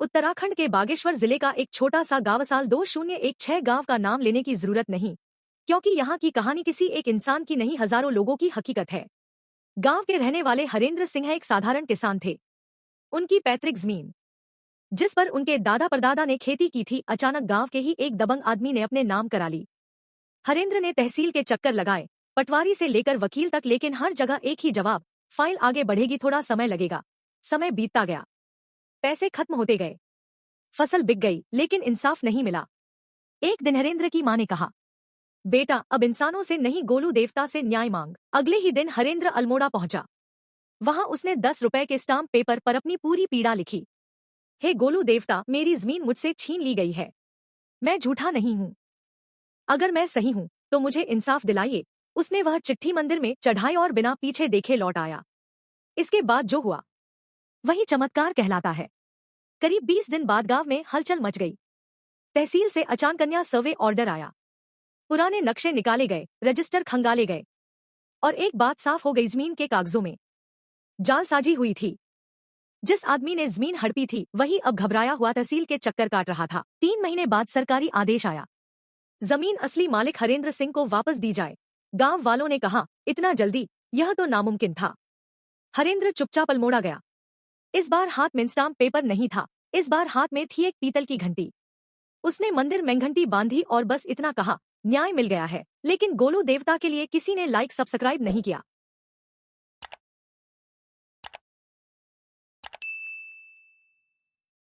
उत्तराखंड के बागेश्वर जिले का एक छोटा सा गाँव साल 2016 गांव का नाम लेने की जरूरत नहीं, क्योंकि यहाँ की कहानी किसी एक इंसान की नहीं, हजारों लोगों की हकीकत है। गांव के रहने वाले हरेंद्र सिंह एक साधारण किसान थे। उनकी पैतृक जमीन, जिस पर उनके दादा परदादा ने खेती की थी, अचानक गांव के ही एक दबंग आदमी ने अपने नाम करा ली। हरेंद्र ने तहसील के चक्कर लगाए, पटवारी से लेकर वकील तक, लेकिन हर जगह एक ही जवाब, फाइल आगे बढ़ेगी, थोड़ा समय लगेगा। समय बीतता गया, पैसे खत्म होते गए, फसल बिक गई, लेकिन इंसाफ नहीं मिला। एक दिन हरेंद्र की मां ने कहा, बेटा अब इंसानों से नहीं, गोलू देवता से न्याय मांग। अगले ही दिन हरेंद्र अल्मोड़ा पहुंचा। वहां उसने 10 रुपए के स्टाम्प पेपर पर अपनी पूरी पीड़ा लिखी। हे गोलू देवता, मेरी जमीन मुझसे छीन ली गई है। मैं झूठा नहीं हूं। अगर मैं सही हूं तो मुझे इंसाफ दिलाइए। उसने वह चिट्ठी मंदिर में चढ़ाई और बिना पीछे देखे लौट आया। इसके बाद जो हुआ वही चमत्कार कहलाता है। करीब 20 दिन बाद गांव में हलचल मच गई। तहसील से अचानकन्या सर्वे ऑर्डर आया। पुराने नक्शे निकाले गए, रजिस्टर खंगाले गए, और एक बात साफ हो गई, जमीन के कागजों में जालसाजी हुई थी। जिस आदमी ने जमीन हड़पी थी वही अब घबराया हुआ तहसील के चक्कर काट रहा था। 3 महीने बाद सरकारी आदेश आया, जमीन असली मालिक हरेंद्र सिंह को वापस दी जाए। गांव वालों ने कहा, इतना जल्दी, यह तो नामुमकिन था। हरेंद्र चुपचाप अल्मोड़ा गया। इस बार हाथ में स्टाम्प पेपर नहीं था, इस बार हाथ में थी एक पीतल की घंटी। उसने मंदिर में घंटी बांधी और बस इतना कहा, न्याय मिल गया है। लेकिन गोलू देवता के लिए किसी ने लाइक सब्सक्राइब नहीं किया।